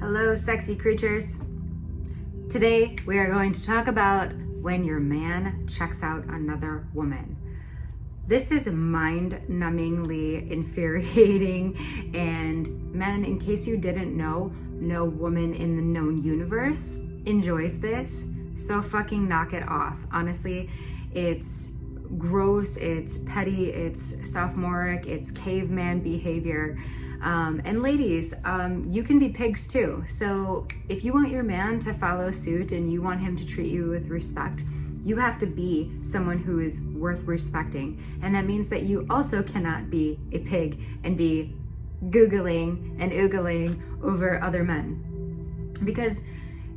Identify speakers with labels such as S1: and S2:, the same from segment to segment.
S1: Hello, sexy creatures. Today, we are going to talk about when your man checks out another woman. This is mind-numbingly infuriating, and men, in case you didn't know, no woman in the known universe enjoys this, so fucking knock it off. Honestly, it's gross, it's petty, it's sophomoric, it's caveman behavior. And ladies, you can be pigs too. So if you want your man to follow suit and you want him to treat you with respect, you have to be someone who is worth respecting. And that means that you also cannot be a pig and be googling and oogling over other men. Because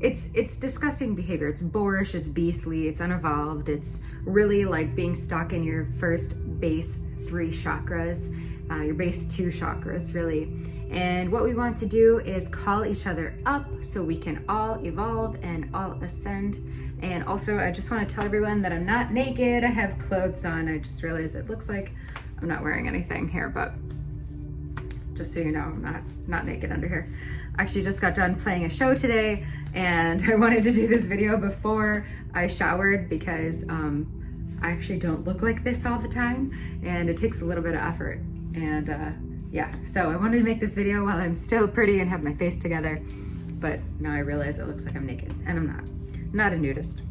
S1: it's disgusting behavior. It's boorish, it's beastly, it's unevolved. It's really like being stuck in your first base 3 chakras. Your base 2 chakras, really. And what we want to do is call each other up so we can all evolve and all ascend. And also, I just want to tell everyone that I'm not naked. I have clothes on. I just realized it looks like I'm not wearing anything here, but just so you know, I'm not naked under here. I actually just got done playing a show today, and I wanted to do this video before I showered because I actually don't look like this all the time, and it takes a little bit of effort. And yeah, so I wanted to make this video while I'm still pretty and have my face together, but now I realize it looks like I'm naked, and I'm not a nudist.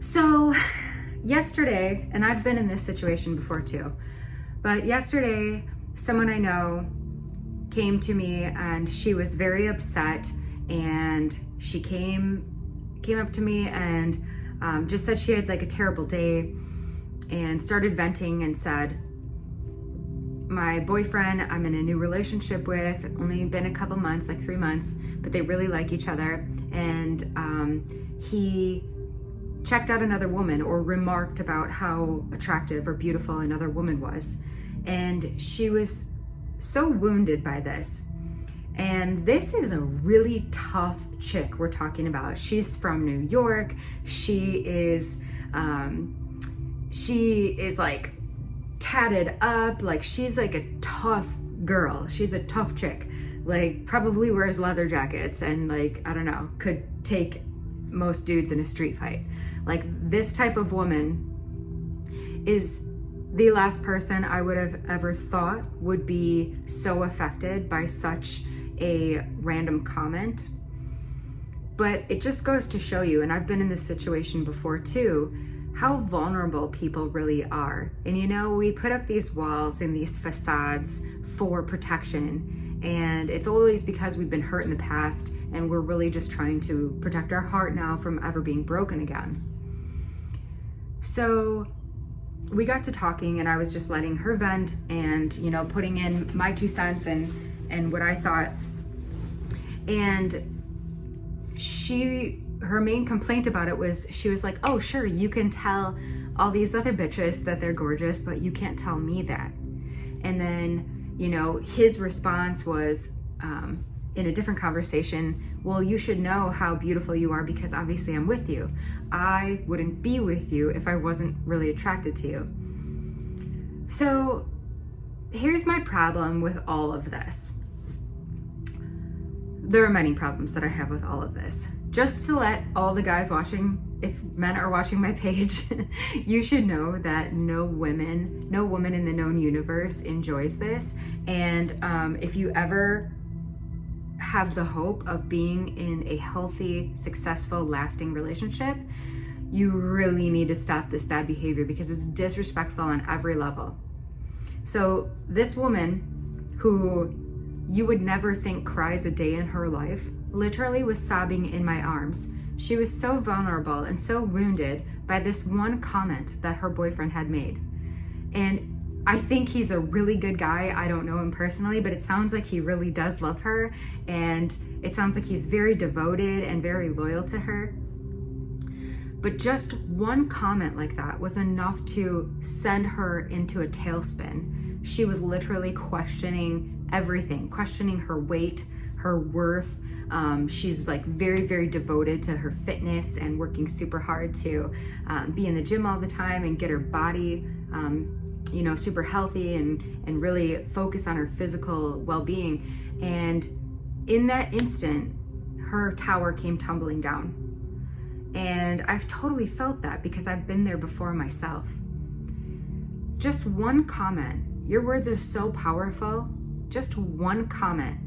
S1: So yesterday, and I've been in this situation before too, but yesterday someone I know came to me and she was very upset, and she came up to me and just said she had like a terrible day and started venting and said, my boyfriend I'm in a new relationship with, only been a couple months, like 3 months, but they really like each other, and he checked out another woman or remarked about how attractive or beautiful another woman was, and she was so wounded by this. And this is a really tough chick we're talking about. She's from New York. She is like tatted up, like she's like a tough girl. She's a tough chick, like probably wears leather jackets and like, I don't know, could take most dudes in a street fight. Like this type of woman is the last person I would have ever thought would be so affected by such a random comment. But it just goes to show you, and I've been in this situation before too, how vulnerable people really are. And you know, we put up these walls and these facades for protection, and it's always because we've been hurt in the past and we're really just trying to protect our heart now from ever being broken again. So we got to talking, and I was just letting her vent and, you know, putting in my 2 cents and what I thought. And her main complaint about it was, she was like, oh sure, you can tell all these other bitches that they're gorgeous, but you can't tell me that. And then, you know, his response was, in a different conversation, well, you should know how beautiful you are because obviously I'm with you. I wouldn't be with you if I wasn't really attracted to you. So here's my problem with all of this. There are many problems that I have with all of this. Just to let all the guys watching, if men are watching my page, you should know that no woman in the known universe enjoys this. And if you ever have the hope of being in a healthy, successful, lasting relationship, you really need to stop this bad behavior because it's disrespectful on every level. So this woman, who you would never think cries a day in her life, literally was sobbing in my arms. She was so vulnerable and so wounded by this one comment that her boyfriend had made. And I think he's a really good guy. I don't know him personally, but it sounds like he really does love her, and it sounds like he's very devoted and very loyal to her. But just one comment like that was enough to send her into a tailspin. She was literally questioning everything, questioning her weight, her worth. She's like very, very devoted to her fitness and working super hard to be in the gym all the time and get her body you know, super healthy and really focus on her physical well-being. And in that instant, her tower came tumbling down. And I've totally felt that because I've been there before myself. Just one comment. Your words are so powerful. Just one comment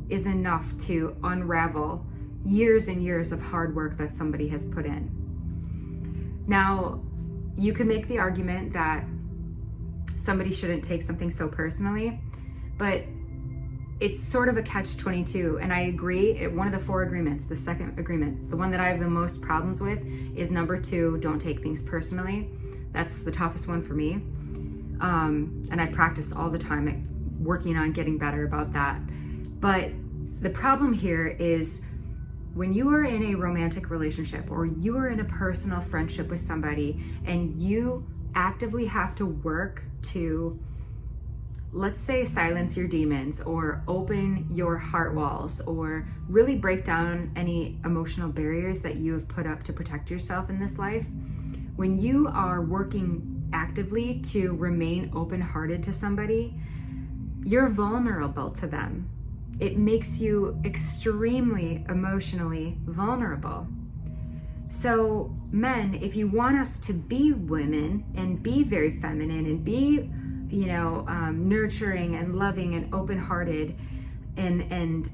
S1: is enough to unravel years and years of hard work that somebody has put in. Now, you can make the argument that somebody shouldn't take something so personally, but it's sort of a catch-22, and I agree. One of the 4 agreements, the second agreement, the one that I have the most problems with is number 2, don't take things personally. That's the toughest one for me. And I practice all the time at working on getting better about that. But the problem here is when you are in a romantic relationship or you are in a personal friendship with somebody and you actively have to work to, let's say, silence your demons or open your heart walls or really break down any emotional barriers that you have put up to protect yourself in this life, when you are working actively to remain open-hearted to somebody, you're vulnerable to them. It makes you extremely emotionally vulnerable. So men, if you want us to be women and be very feminine and be, nurturing and loving and open-hearted and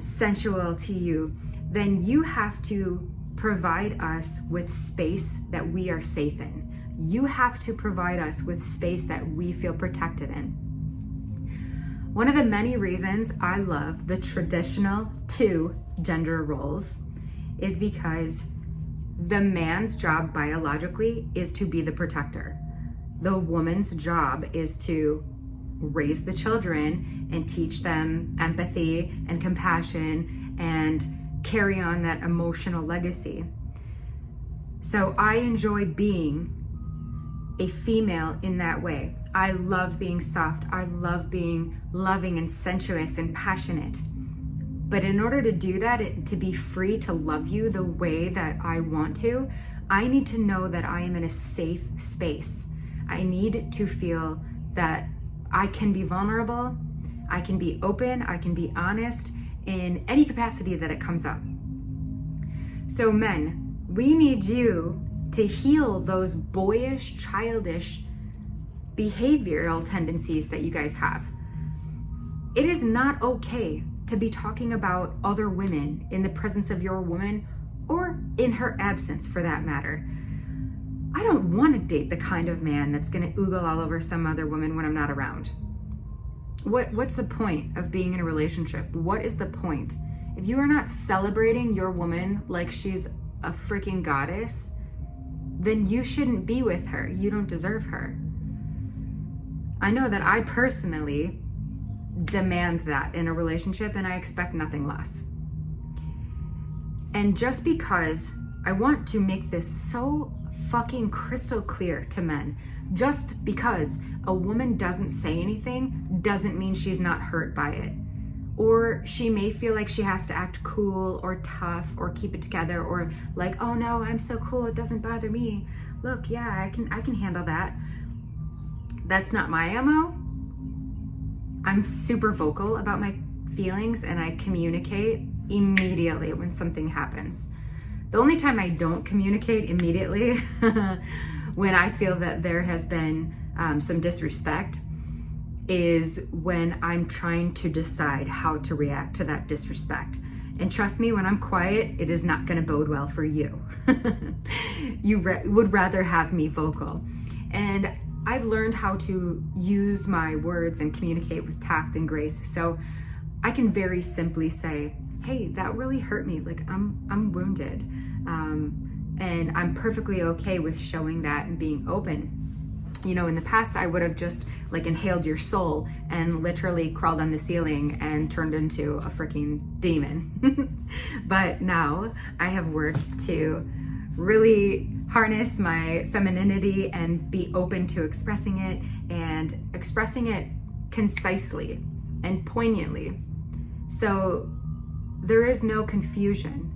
S1: sensual to you, then you have to provide us with space that we are safe in. You have to provide us with space that we feel protected in. One of the many reasons I love the traditional 2 gender roles is because the man's job biologically is to be the protector. The woman's job is to raise the children and teach them empathy and compassion and carry on that emotional legacy. So I enjoy being a female in that way. I love being soft. I love being loving and sensuous and passionate. But in order to do that, to be free to love you the way that I want to, I need to know that I am in a safe space. I need to feel that I can be vulnerable, I can be open, I can be honest in any capacity that it comes up. So men, we need you to heal those boyish, childish behavioral tendencies that you guys have. It is not okay to be talking about other women in the presence of your woman or in her absence for that matter. I don't want to date the kind of man that's going to oogle all over some other woman when I'm not around. What's the point of being in a relationship? What is the point? If you are not celebrating your woman like she's a freaking goddess, then you shouldn't be with her. You don't deserve her. I know that I personally demand that in a relationship, and I expect nothing less. And just because I want to make this so fucking crystal clear to men, just because a woman doesn't say anything doesn't mean she's not hurt by it. Or she may feel like she has to act cool or tough or keep it together, or like, oh no, I'm so cool, it doesn't bother me. Look, yeah, I can handle that. That's not my MO. I'm super vocal about my feelings and I communicate immediately when something happens. The only time I don't communicate immediately when I feel that there has been some disrespect is when I'm trying to decide how to react to that disrespect. And trust me, when I'm quiet, it is not going to bode well for you. You would rather have me vocal. And I've learned how to use my words and communicate with tact and grace. So I can very simply say, hey, that really hurt me. Like I'm wounded. And I'm perfectly okay with showing that and being open. You know, in the past, I would have just like inhaled your soul and literally crawled on the ceiling and turned into a freaking demon. But now I have worked to really harness my femininity and be open to expressing it, and expressing it concisely and poignantly. So there is no confusion.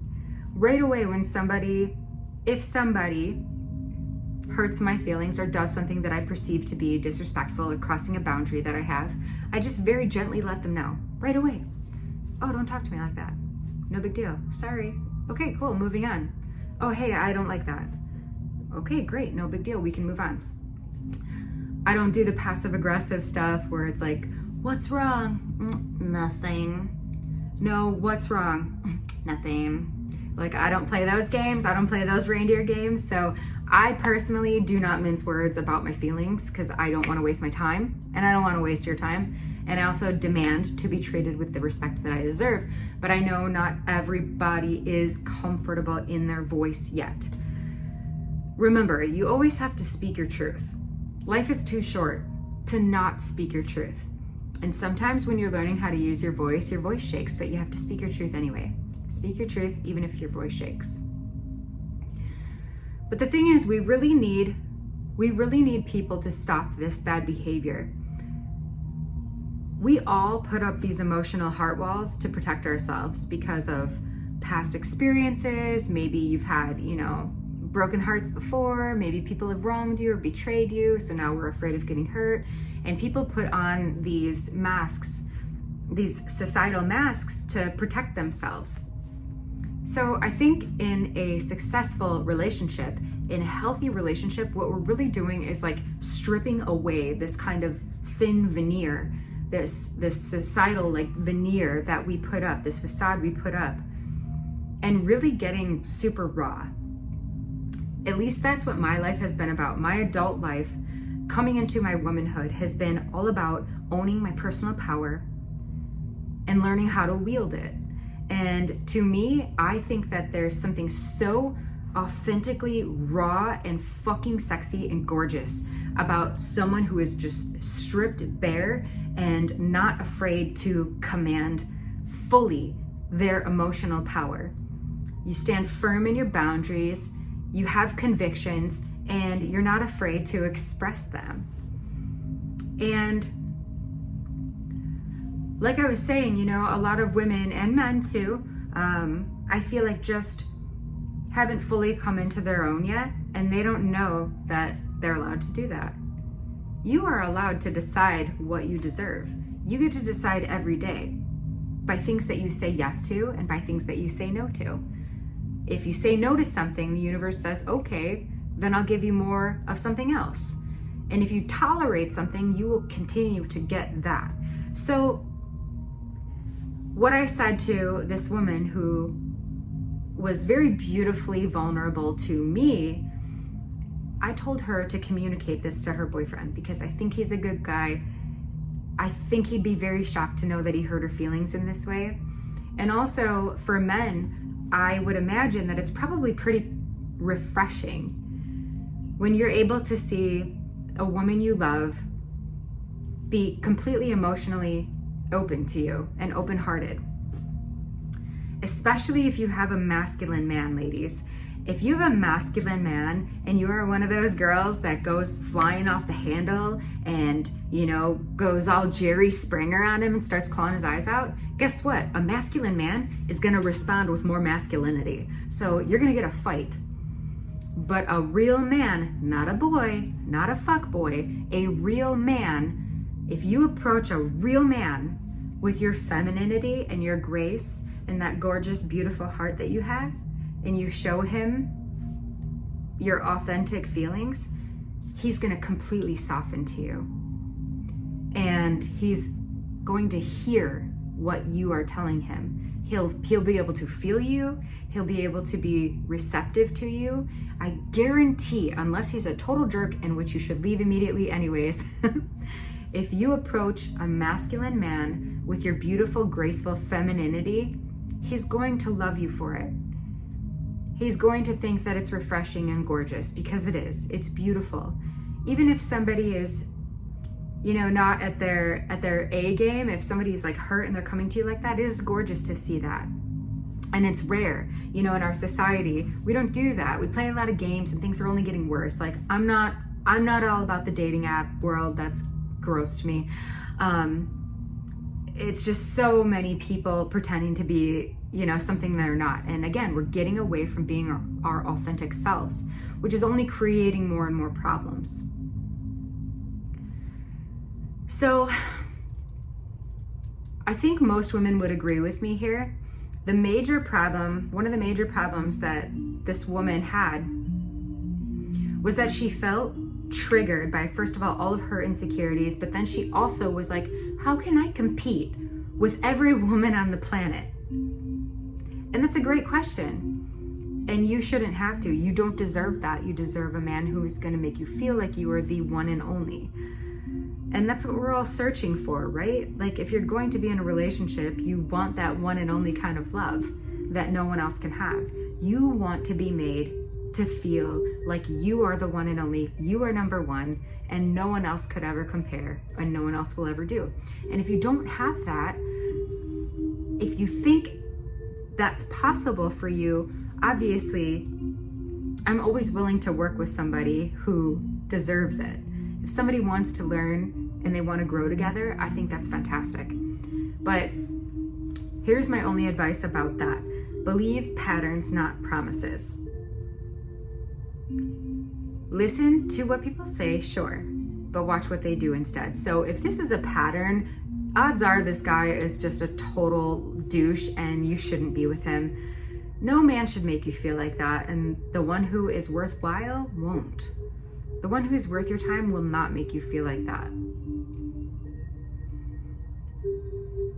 S1: Right away when if somebody hurts my feelings or does something that I perceive to be disrespectful or crossing a boundary that I have, I just very gently let them know right away. Oh, don't talk to me like that. No big deal. Sorry. Okay, cool. Moving on. Oh, hey, I don't like that. Okay, great. No big deal. We can move on. I don't do the passive aggressive stuff where it's like, what's wrong? Nothing. No, what's wrong? Nothing. Like, I don't play those games. I don't play those reindeer games. So I personally do not mince words about my feelings because I don't want to waste my time and I don't want to waste your time. And I also demand to be treated with the respect that I deserve. But I know not everybody is comfortable in their voice yet. Remember, you always have to speak your truth. Life is too short to not speak your truth. And sometimes when you're learning how to use your voice shakes, but you have to speak your truth anyway. Speak your truth even if your voice shakes. But the thing is, we really need people to stop this bad behavior. We all put up these emotional heart walls to protect ourselves because of past experiences. Maybe you've had, broken hearts before. Maybe people have wronged you or betrayed you. So now we're afraid of getting hurt. And people put on these masks, these societal masks to protect themselves. So I think in a successful relationship, in a healthy relationship, what we're really doing is like stripping away this kind of thin veneer, this societal like veneer that we put up, this facade we put up, and really getting super raw. At least that's what my life has been about. My adult life, coming into my womanhood, has been all about owning my personal power and learning how to wield it. And to me, I think that there's something so authentically raw and fucking sexy and gorgeous about someone who is just stripped bare and not afraid to command fully their emotional power. You stand firm in your boundaries, you have convictions, and you're not afraid to express them. And like I was saying, a lot of women and men too, I feel like just haven't fully come into their own yet, and they don't know that they're allowed to do that. You are allowed to decide what you deserve. You get to decide every day by things that you say yes to and by things that you say no to. If you say no to something, the universe says, okay, then I'll give you more of something else. And if you tolerate something, you will continue to get that. So what I said to this woman who was very beautifully vulnerable to me, I told her to communicate this to her boyfriend because I think he's a good guy. I think he'd be very shocked to know that he hurt her feelings in this way. And also for men, I would imagine that it's probably pretty refreshing when you're able to see a woman you love be completely emotionally open to you and open-hearted. Especially if you have a masculine man, ladies. If you have a masculine man and you are one of those girls that goes flying off the handle and, goes all Jerry Springer on him and starts clawing his eyes out, guess what? A masculine man is gonna respond with more masculinity. So you're gonna get a fight. But a real man, not a boy, not a fuck boy, a real man, if you approach a real man with your femininity and your grace and that gorgeous, beautiful heart that you have, and you show him your authentic feelings, he's gonna completely soften to you. And he's going to hear what you are telling him. He'll be able to feel you, he'll be able to be receptive to you. I guarantee, unless he's a total jerk, in which you should leave immediately anyways, if you approach a masculine man with your beautiful, graceful femininity, he's going to love you for it. He's going to think that it's refreshing and gorgeous, because it is. It's beautiful. Even if somebody is, not at their A game, if somebody's like hurt and they're coming to you like that, it is gorgeous to see that. And it's rare. In our society, we don't do that. We play a lot of games and things are only getting worse. Like, I'm not all about the dating app world. That's gross to me. It's just so many people pretending to be, something they're not. And again, we're getting away from being our authentic selves, which is only creating more and more problems. So I think most women would agree with me here. One of the major problems that this woman had was that she felt triggered by, first of all of her insecurities, but then she also was like, how can I compete with every woman on the planet? And that's a great question. And you shouldn't have to. You don't deserve that. You deserve a man who is going to make you feel like you are the one and only. And that's what we're all searching for, right? Like, if you're going to be in a relationship, you want that one and only kind of love that no one else can have. You want to be made to feel like you are the one and only, you are number one, and no one else could ever compare, and no one else will ever do. And if you don't have that, if you think that's possible for you, obviously, I'm always willing to work with somebody who deserves it. If somebody wants to learn and they want to grow together, I think that's fantastic. But here's my only advice about that. Believe patterns, not promises. Listen to what people say, sure, but watch what they do instead. So if this is a pattern, odds are this guy is just a total douche and you shouldn't be with him. No man should make you feel like that, and the one who is worthwhile won't. The one who is worth your time will not make you feel like that.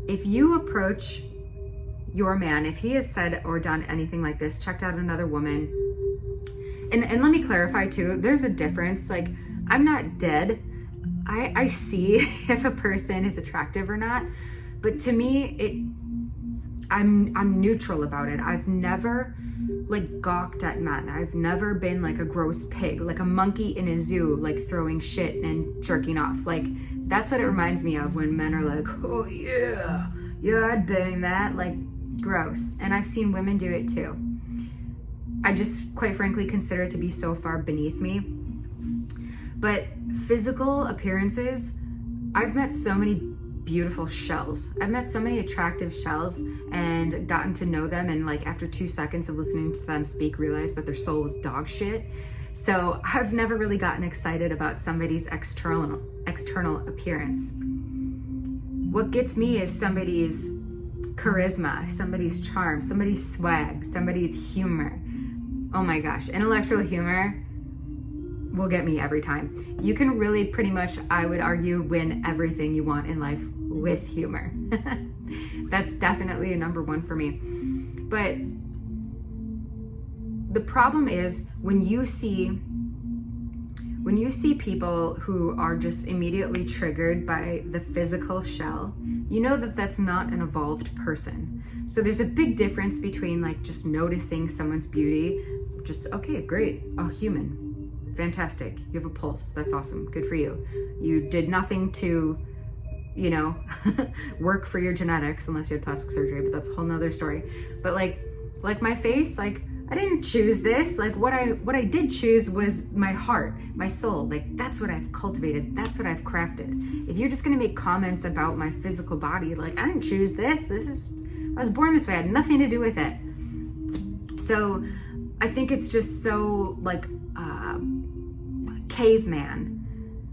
S1: If you approach your man, if he has said or done anything like this, checked out another woman, and let me clarify too, there's a difference. Like, I'm not dead. I see if a person is attractive or not, but to me, I'm neutral about it. I've never like gawked at men. I've never been like a gross pig, like a monkey in a zoo, like throwing shit and jerking off. Like, that's what it reminds me of when men are like, oh yeah, I'd bang that. Like, gross. And I've seen women do it too. I just, quite frankly, consider it to be so far beneath me. But physical appearances, I've met so many beautiful shells. I've met so many attractive shells and gotten to know them, and like after 2 seconds of listening to them speak, realized that their soul was dog shit. So I've never really gotten excited about somebody's external appearance. What gets me is somebody's charisma, somebody's charm, somebody's swag, somebody's humor. Oh my gosh, intellectual humor will get me every time. You can really pretty much, I would argue, win everything you want in life with humor. That's definitely a number one for me. But the problem is when you see people who are just immediately triggered by the physical shell, you know that that's not an evolved person. So there's a big difference between like just noticing someone's beauty, just, okay, great, a human, fantastic, you have a pulse, that's awesome, good for you. You did nothing to, work for your genetics, unless you had plastic surgery, but that's a whole nother story. But like my face, like, I didn't choose this. Like, what I did choose was my heart, my soul. Like, that's what I've cultivated. That's what I've crafted. If you're just gonna make comments about my physical body, like, I didn't choose this. I was born this way. I had nothing to do with it. So I think it's just so like caveman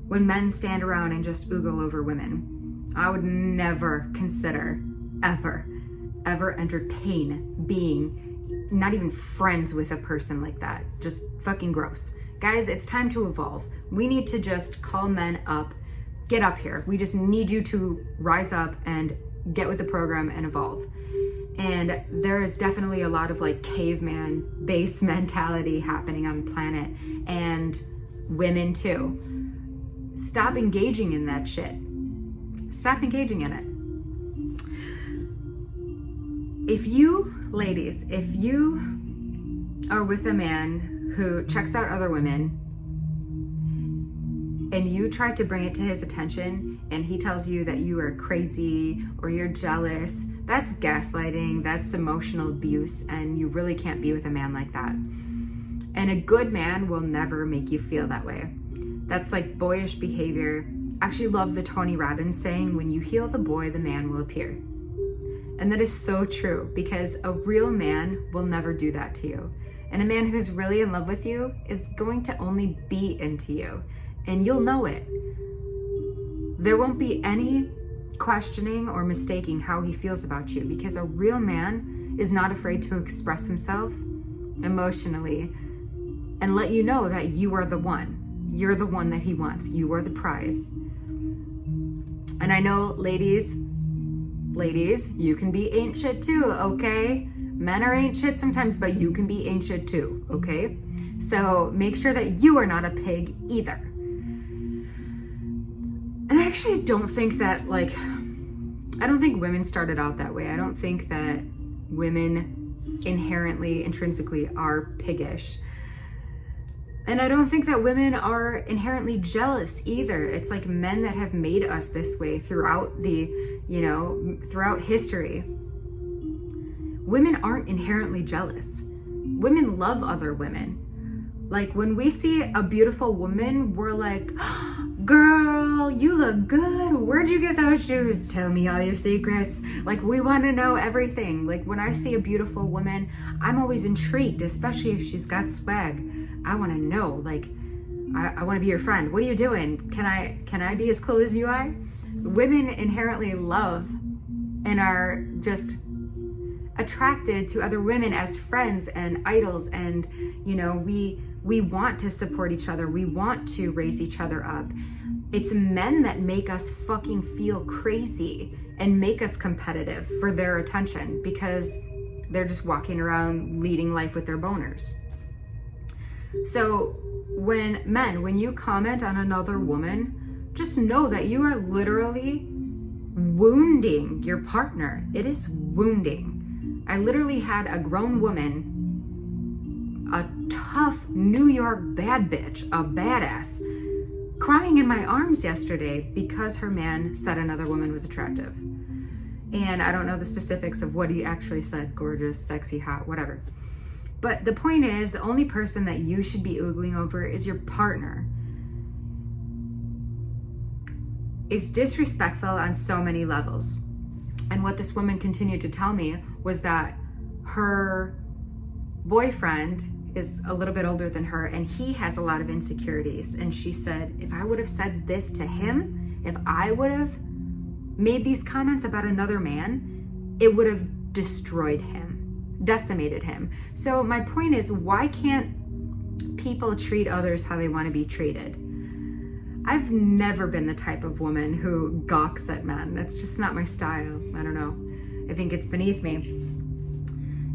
S1: when men stand around and just oogle over women. I would never consider, ever entertain being not even friends with a person like that. Just fucking gross. Guys, it's time to evolve. We need to just call men up, get up here. We just need you to rise up and get with the program and evolve. And there is definitely a lot of like caveman base mentality happening on the planet, and women too. Stop engaging in that shit. Stop engaging in it. If you, ladies, if you are with a man who checks out other women and you try to bring it to his attention and he tells you that you are crazy or you're jealous, that's gaslighting, that's emotional abuse, and you really can't be with a man like that. And a good man will never make you feel that way. That's like boyish behavior. I actually love the Tony Robbins saying, when you heal the boy, the man will appear. And that is so true, because a real man will never do that to you. And a man who's really in love with you is going to only be into you, and you'll know it. There won't be any questioning or mistaking how he feels about you, because a real man is not afraid to express himself emotionally and let you know that you are the one. You're the one that he wants. You are the prize. And I know, ladies, you can be ain't shit too, okay? Men are ain't shit sometimes, but you can be ain't shit too, okay? So make sure that you are not a pig either. And I actually don't think that, I don't think women started out that way. I don't think that women inherently, intrinsically are piggish. And I don't think that women are inherently jealous either. It's like men that have made us this way throughout throughout history. Women aren't inherently jealous. Women love other women. Like when we see a beautiful woman, we're like, girl, you look good. Where'd you get those shoes? Tell me all your secrets. Like, we want to know everything. Like when I see a beautiful woman, I'm always intrigued, especially if she's got swag. I want to know, like, I want to be your friend. What are you doing? Can I be as cool as you are? Women inherently love and are just attracted to other women as friends and idols. And, we want to support each other. We want to raise each other up. It's men that make us fucking feel crazy and make us competitive for their attention, because they're just walking around leading life with their boners. So when you comment on another woman, just know that you are literally wounding your partner. It is wounding. I literally had a grown woman, a tough New York bad bitch, a badass, crying in my arms yesterday because her man said another woman was attractive. And I don't know the specifics of what he actually said, gorgeous, sexy, hot, whatever. But the point is, the only person that you should be oogling over is your partner. It's disrespectful on so many levels. And what this woman continued to tell me was that her boyfriend is a little bit older than her and he has a lot of insecurities. And she said, if I would have said this to him, if I would have made these comments about another man, it would have destroyed him, decimated him. So my point is, why can't people treat others how they want to be treated? I've never been the type of woman who gawks at men. That's just not my style. I don't know. I think it's beneath me.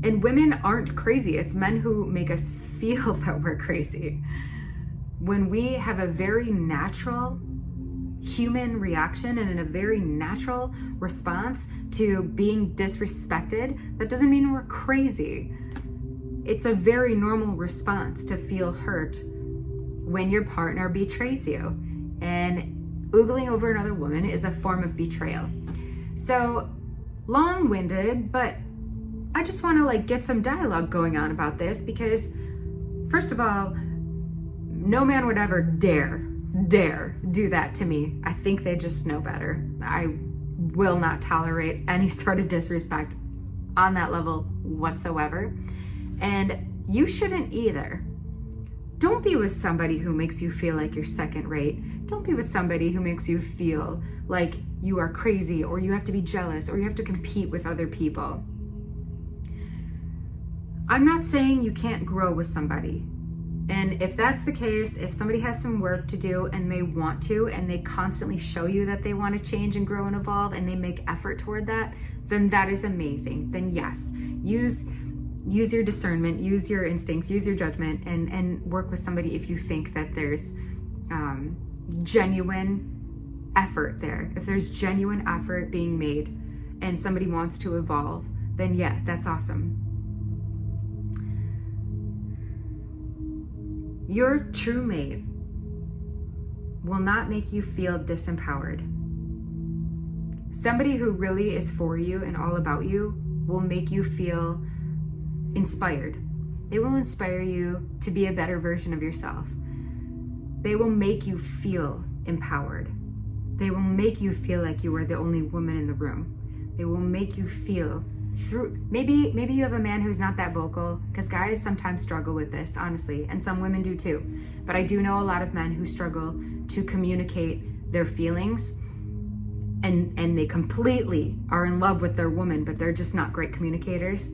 S1: And women aren't crazy. It's men who make us feel that we're crazy. When we have a very natural human reaction and a very natural response to being disrespected, that doesn't mean we're crazy. It's a very normal response to feel hurt when your partner betrays you. And oogling over another woman is a form of betrayal. So long-winded, but I just want to get some dialogue going on about this, because first of all, no man would ever dare do that to me. I think they just know better. I will not tolerate any sort of disrespect on that level whatsoever. And you shouldn't either. Don't be with somebody who makes you feel like you're second rate. Don't be with somebody who makes you feel like you are crazy, or you have to be jealous, or you have to compete with other people. I'm not saying you can't grow with somebody. And if that's the case, if somebody has some work to do and they want to, and they constantly show you that they want to change and grow and evolve, and they make effort toward that, then that is amazing. Then yes, use your discernment, use your instincts, use your judgment, and work with somebody if you think that there's genuine effort there. If there's genuine effort being made and somebody wants to evolve, then yeah, that's awesome. Your true mate will not make you feel disempowered. Somebody who really is for you and all about you will make you feel inspired. They will inspire you to be a better version of yourself. They will make you feel empowered. They will make you feel like you are the only woman in the room. They will make you feel through, maybe you have a man who's not that vocal, because guys sometimes struggle with this, honestly, and some women do too. But I do know a lot of men who struggle to communicate their feelings and they completely are in love with their woman, but they're just not great communicators.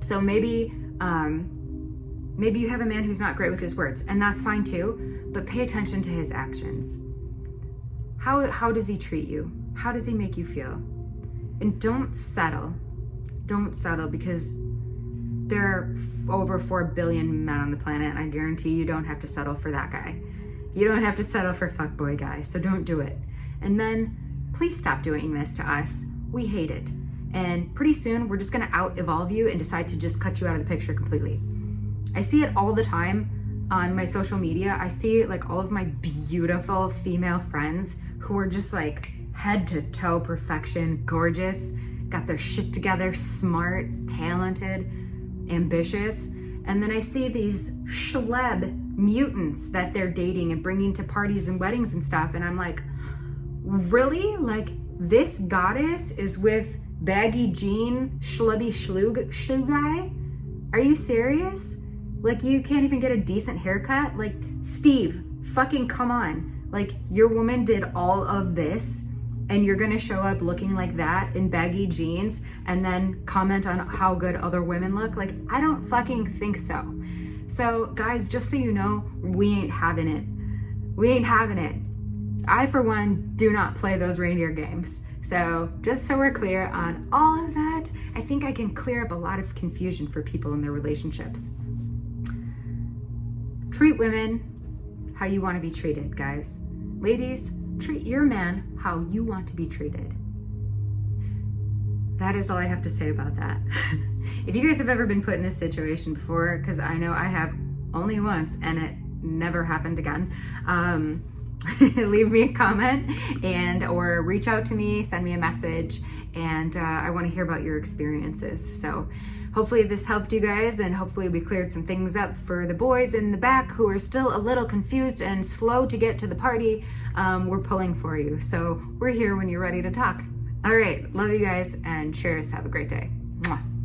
S1: So maybe you have a man who's not great with his words, and that's fine too, but pay attention to his actions. How does he treat you? How does he make you feel? And don't settle, because there are over 4 billion men on the planet, and I guarantee you don't have to settle for that guy. You don't have to settle for fuckboy guy, so don't do it. And then please stop doing this to us. We hate it. And pretty soon we're just gonna out-evolve you and decide to just cut you out of the picture completely. I see it all the time on my social media. I see like all of my beautiful female friends who are just like head to toe perfection, gorgeous, got their shit together, smart, talented, ambitious. And then I see these schleb mutants that they're dating and bringing to parties and weddings and stuff. And I'm like, really? Like, this goddess is with baggy jean, schlubby shoe guy? Are you serious? Like, you can't even get a decent haircut? Like, Steve, fucking come on. Like, your woman did all of this, and you're gonna show up looking like that in baggy jeans and then comment on how good other women look? Like, I don't fucking think so. So guys, just so you know, we ain't having it. We ain't having it. I, for one, do not play those reindeer games. So just so we're clear on all of that, I think I can clear up a lot of confusion for people in their relationships. Treat women how you want to be treated, guys. Ladies, treat your man how you want to be treated. That is all I have to say about that. If you guys have ever been put in this situation before, because I know I have only once and it never happened again, leave me a comment or reach out to me, send me a message, and I want to hear about your experiences. So hopefully this helped you guys, and hopefully we cleared some things up for the boys in the back who are still a little confused and slow to get to the party. We're pulling for you. So we're here when you're ready to talk. All right, love you guys, and cheers. Have a great day. Mwah.